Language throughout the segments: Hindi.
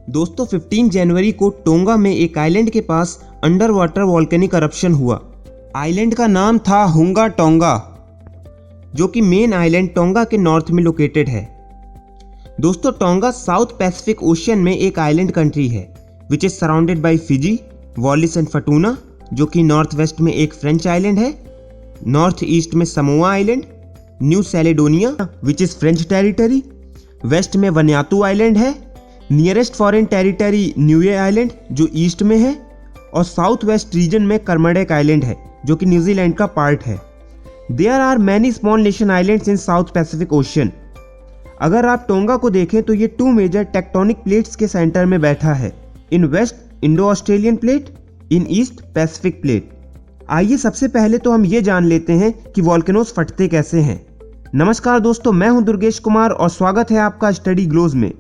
दोस्तों 15 जनवरी को टोंगा में एक आइलैंड के पास अंडर वाटर वॉल्केनिक eruption हुआ। आइलैंड का नाम था हुंगा टोंगा, जो कि मेन आइलैंड टोंगा के नॉर्थ में लोकेटेड है। दोस्तों टोंगा साउथ पैसिफिक ओशियन में एक आइलैंड कंट्री है which is surrounded by Fiji, Wallis and Futuna, जो कि नॉर्थ वेस्ट में एक फ्रेंच आइलैंड है, नॉर्थ ईस्ट में Samoa island, New Caledonia which is French territory, west में वन्यातू आइलैंड है, nearest foreign territory Niue island जो ईस्ट में है, और साउथ वेस्ट रीजन में कर्मडेक आइलैंड है जो कि न्यूजीलैंड का पार्ट है। There are many small nation islands in South Pacific Ocean. अगर आप टोंगा को देखें तो ये 2 मेजर टेक्टोनिक प्लेट्स के सेंटर में बैठा है। In west Indo Australian plate, in east Pacific plate. आइए सबसे पहले तो हम ये जान लेते हैं कि वॉल्केनोज फटते कैसे हैं। नमस्कार दोस्तों, मैं हूं दुर्गेश कुमार और स्वागत है आपका स्टडी ग्लोज में।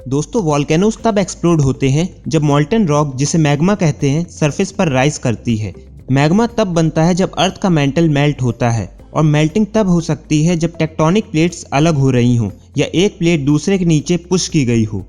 दोस्तों वॉल्केनोज तब एक्सप्लोड होते हैं जब मॉल्टन रॉक, जिसे मैग्मा कहते हैं, सरफेस पर राइज करती है। मैग्मा तब बनता है जब अर्थ का मेंटल मेल्ट होता है, और मेल्टिंग तब हो सकती है जब टेक्टोनिक प्लेट्स अलग हो रही हों या एक प्लेट दूसरे के नीचे पुश की गई हो।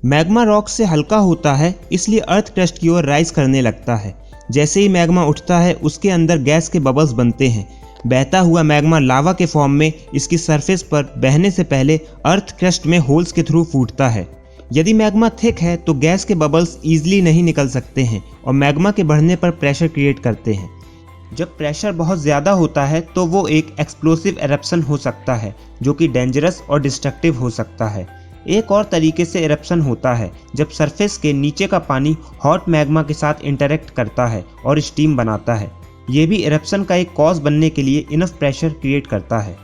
मैग्मा रॉक से हल्का होता है, इसलिए अर्थ क्रस्ट की ओर राइज करने लगता है। जैसे ही मैग्मा उठता है उसके अंदर गैस के बबल्स बनते हैं। बहता हुआ मैग्मा लावा के फॉर्म में इसकी सरफेस पर बहने से पहले अर्थ क्रस्ट में होल्स के थ्रू फूटता है। यदि मैग्मा थिक है तो गैस के बबल्स ईजिली नहीं निकल सकते हैं और मैग्मा के बढ़ने पर प्रेशर क्रिएट करते हैं। जब प्रेशर बहुत ज़्यादा होता है तो वो एक एक्सप्लोसिव एरप्शन हो सकता है जो कि डेंजरस और डिस्ट्रक्टिव हो सकता है। एक और तरीके से एरप्शन होता है जब सरफेस के नीचे का पानी हॉट मैग्मा के साथ इंटरेक्ट करता है और स्टीम बनाता है। ये भी एरप्शन का एक कॉज बनने के लिए इनफ प्रेशर क्रिएट करता है।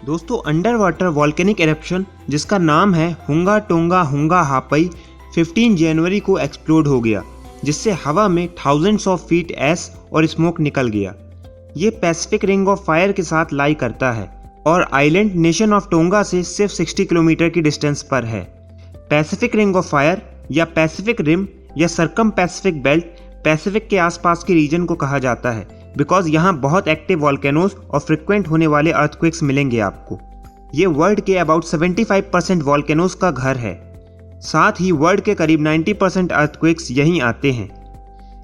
दोस्तों अंडर वाटर वॉल्केनिक एरप्शन, जिसका नाम है हुंगा टोंगा हुंगा हापई, 15 जनवरी को एक्सप्लोड हो गया, जिससे हवा में थाउजेंड्स ऑफ फीट ऐश और स्मोक निकल गया। ये पैसिफिक रिंग ऑफ फायर के साथ लाई करता है और आइलैंड नेशन ऑफ टोंगा से सिर्फ 60 किलोमीटर की डिस्टेंस पर है। पैसिफिक रिंग ऑफ फायर या पैसिफिक रिम या सरकम पैसिफिक बेल्ट पैसिफिक के आसपास के रीजन को कहा जाता है, बिकॉज यहाँ बहुत एक्टिव वॉल्केनोज और फ्रिक्वेंट होने वाले अर्थक्वेक्स मिलेंगे आपको। ये वर्ल्ड के अबाउट 75% वॉल्केनोज का घर है। साथ ही वर्ल्ड के करीब 90% अर्थक्वेक्स यहीं आते हैं।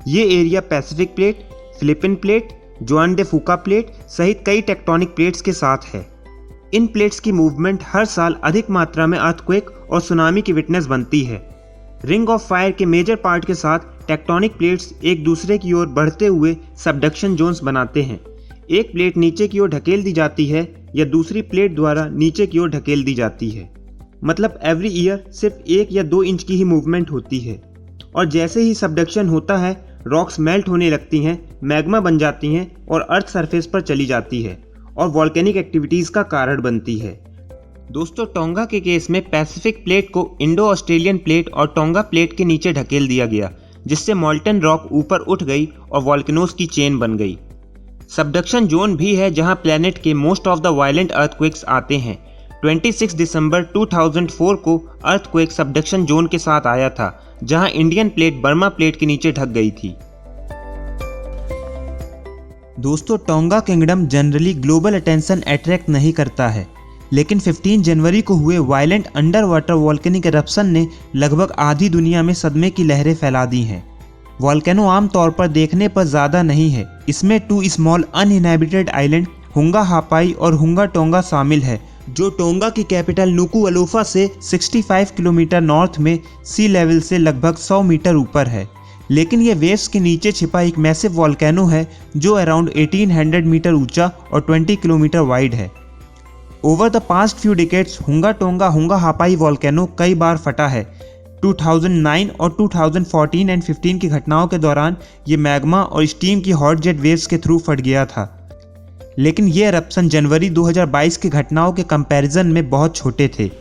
ये area Pacific plate, Philippine plate, जुआन डे फूका प्लेट सहित कई टेक्टोनिक प्लेट्स के साथ है। इन प्लेट्स की मूवमेंट हर साल अधिक मात्रा में अर्थक्वेक और सुनामी की विटनेस बनती है। रिंग ऑफ फायर के मेजर पार्ट के साथ टेक्टोनिक प्लेट्स एक दूसरे की ओर बढ़ते हुए सबडक्शन जोन्स बनाते हैं। एक प्लेट नीचे की ओर ढकेल दी जाती है या दूसरी प्लेट द्वारा नीचे की ओर ढकेल दी जाती है। मतलब एवरी ईयर सिर्फ 1 या 2 इंच की ही मूवमेंट होती है। और जैसे ही सबडक्शन होता है रॉक्स मेल्ट होने लगती हैं, मैग्मा बन जाती हैं और अर्थ सरफेस पर चली जाती है और वॉल्केनिक एक्टिविटीज़ का कारण बनती है। दोस्तों टोंगा के केस में पैसिफिक प्लेट को इंडो ऑस्ट्रेलियन प्लेट और टोंगा प्लेट के नीचे ढकेल दिया गया, जिससे मॉल्टन रॉक ऊपर उठ गई और वॉल्केनोज की चेन बन गई। सबडक्शन जोन भी है जहां प्लेनेट के most of the violent earthquakes आते हैं। 26 दिसंबर 2004 को अर्थक्वेक सबडक्शन जोन के साथ आया था, जहां इंडियन प्लेट बर्मा प्लेट के नीचे ढक गई थी। दोस्तों tonga kingdom generally global attention attract नहीं करता है, लेकिन 15 जनवरी को हुए violent under water volcanic eruption ने लगभग आधी दुनिया में सदमे की लहरें फैला दी हैं। वॉल्केनो आमतौर पर देखने पर ज़्यादा नहीं है। इसमें 2 स्मॉल अनइनहैबिटेड आइलैंड हुंगा हापाई और हुंगा टोंगा शामिल है, जो टोंगा की कैपिटल नुकुअलोफा से 65 किलोमीटर नॉर्थ में सी लेवल से लगभग 100 मीटर ऊपर है। लेकिन ये वेव्स के नीचे छिपा एक मैसिव वॉल्केनो है जो अराउंड 1800 मीटर ऊंचा और 20 किलोमीटर वाइड है। Over the past few decades हुंगा टोंगा हुंगा हापाई वॉल्केनो कई बार फटा है। 2009 और 2014 एंड 15 की घटनाओं के दौरान ये मैग्मा और स्टीम की हॉट जेट वेव्स के थ्रू फट गया था। लेकिन ये एरप्शन जनवरी 2022 की घटनाओं के कंपैरिजन में बहुत छोटे थे।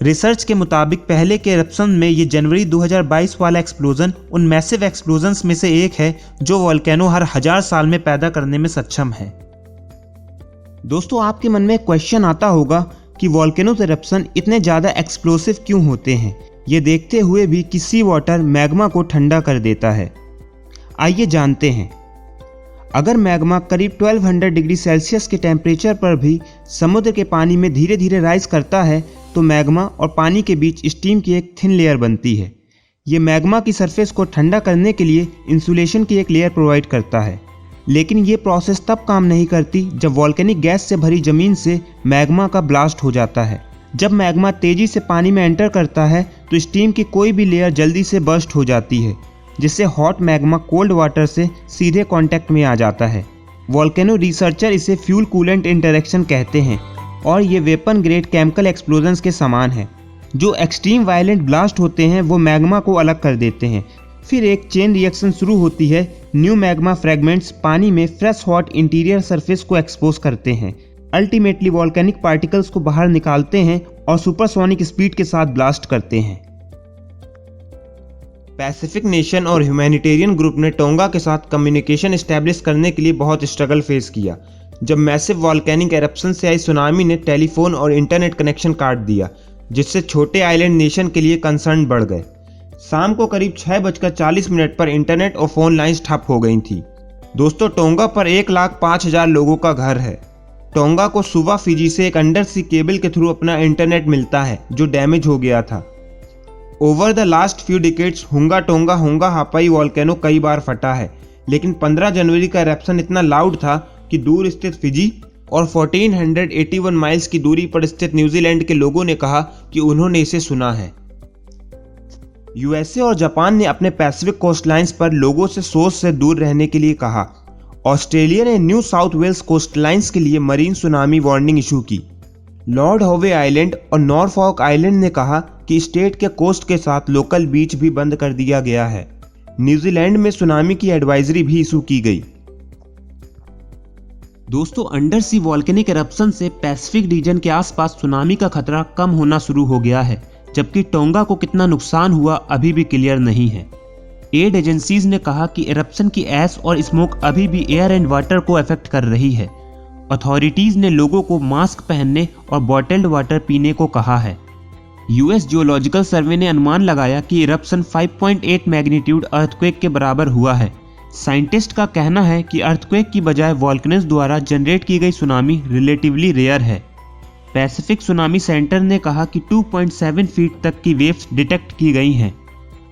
रिसर्च के मुताबिक पहले के एरप्शन में ये जनवरी 2022 वाला एक्सप्लोजन उन मैसिव एक्सप्लोजन्स में से एक है जो वॉल्केनो हर 1000 साल में पैदा करने में सक्षम है। दोस्तों आपके मन में क्वेश्चन आता होगा कि वॉल्केनोज एरप्शन इतने ज़्यादा एक्सप्लोसिव क्यों होते हैं, ये देखते हुए भी कि सी वाटर मैग्मा को ठंडा कर देता है। आइए जानते हैं। अगर मैग्मा करीब 1200 डिग्री सेल्सियस के टेम्परेचर पर भी समुद्र के पानी में धीरे धीरे राइज करता है तो मैग्मा और पानी के बीच स्टीम की एक थिन लेयर बनती है। ये मैग्मा की सरफेस को ठंडा करने के लिए इंसुलेशन की एक लेयर प्रोवाइड करता है। लेकिन ये प्रोसेस तब काम नहीं करती जब वॉल्केनिक गैस से भरी ज़मीन से मैग्मा का ब्लास्ट हो जाता है। जब मैग्मा तेज़ी से पानी में एंटर करता है तो स्टीम की कोई भी लेयर जल्दी से बर्स्ट हो जाती है, जिससे हॉट मैग्मा कोल्ड वाटर से सीधे कांटेक्ट में आ जाता है। वॉल्केनो रिसर्चर इसे फ्यूल कूलेंट इंटरेक्शन कहते हैं और ये वेपन ग्रेड केमिकल एक्सप्लोजन्स के समान है। जो एक्सट्रीम वायलेंट ब्लास्ट होते हैं वो मैग्मा को अलग कर देते हैं। फिर एक चेन रिएक्शन शुरू होती है। न्यू मैग्मा फ्रेगमेंट्स पानी में फ्रेश हॉट इंटीरियर सरफेस को एक्सपोज करते हैं। अल्टीमेटली वॉल्केनिक पार्टिकल्स को बाहर निकालते हैं और सुपरसोनिक स्पीड के साथ ब्लास्ट करते हैं। पैसिफिक नेशन और ह्यूमैनिटेरियन ग्रुप ने टोंगा के साथ कम्युनिकेशन एस्टैब्लिश करने के लिए बहुत स्ट्रगल फेस किया। जब मैसिव वॉल्केनिक एरप्शन से आई सुनामी ने टेलीफोन और इंटरनेट कनेक्शन काट दिया, जिससे छोटे आइलैंड नेशन के लिए कंसर्न बढ़ गए। शाम को करीब 6:40 पर इंटरनेट और फ़ोन लाइंस ठप हो गई थी। दोस्तों, टोंगा पर 1,05,000 लोगों का घर है। टोंगा को सुवा फिजी से एक अंडर सी केबल के थ्रू अपना इंटरनेट मिलता है जो डैमेज हो गया था। Over the last few decades हुंगा टोंगा हुंगा हापाई वॉल्केनो कई बार फटा है, लेकिन 15 जनवरी का एरप्शन इतना लाउड था कि दूर स्थित फिजी और 1481 माइल्स की दूरी पर स्थित न्यूजीलैंड के लोगों ने कहा कि उन्होंने इसे सुना है। यूएसए और जापान ने अपने पैसिफिक कोस्टलाइंस पर लोगों से सोर्स से दूर रहने के लिए कहा। ऑस्ट्रेलिया ने न्यू साउथ वेल्स कोस्टलाइंस के लिए मरीन सुनामी वार्निंग इशू की। लॉर्ड होवे आइलैंड और नॉरफॉक आइलैंड ने कहा कि स्टेट के कोस्ट के साथ लोकल बीच भी बंद कर दिया गया है। न्यूजीलैंड में सुनामी की एडवाइजरी भी इशू की गई। दोस्तों, अंडर सी वॉल्केनिक एरप्शन से पैसिफिक रीजन के आसपास सुनामी का खतरा कम होना शुरू हो गया है, जबकि टोंगा को कितना नुकसान हुआ अभी भी क्लियर नहीं है। एड एजेंसीज ने कहा कि एरप्शन की ऐश और स्मोक अभी भी एयर एंड वाटर को अफेक्ट कर रही है। अथॉरिटीज ने लोगों को मास्क पहनने और बॉटल्ड वाटर पीने को कहा है। यूएस जियोलॉजिकल सर्वे ने अनुमान लगाया कि इरप्शन 5.8 मैग्नीट्यूड अर्थक्वेक के बराबर हुआ है। साइंटिस्ट का कहना है कि अर्थक्वेक की बजाय वॉल्केनोज द्वारा जनरेट की गई सुनामी रिलेटिवली रेयर है। पैसिफिक सुनामी सेंटर ने कहा कि 2.7 फीट तक की वेव्स डिटेक्ट की गई हैं।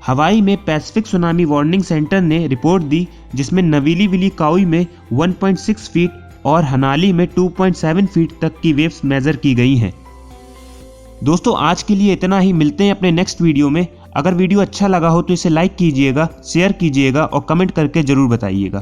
हवाई में पैसिफिक सुनामी वार्निंग सेंटर ने रिपोर्ट दी, जिसमें नवीली विली काउई में 1.6 फीट और हनाली में 2.7 फीट तक की वेव्स मेजर की गई हैं। दोस्तों, आज के लिए इतना ही। मिलते हैं अपने नेक्स्ट वीडियो में। अगर वीडियो अच्छा लगा हो तो इसे लाइक कीजिएगा, शेयर कीजिएगा और कमेंट करके ज़रूर बताइएगा।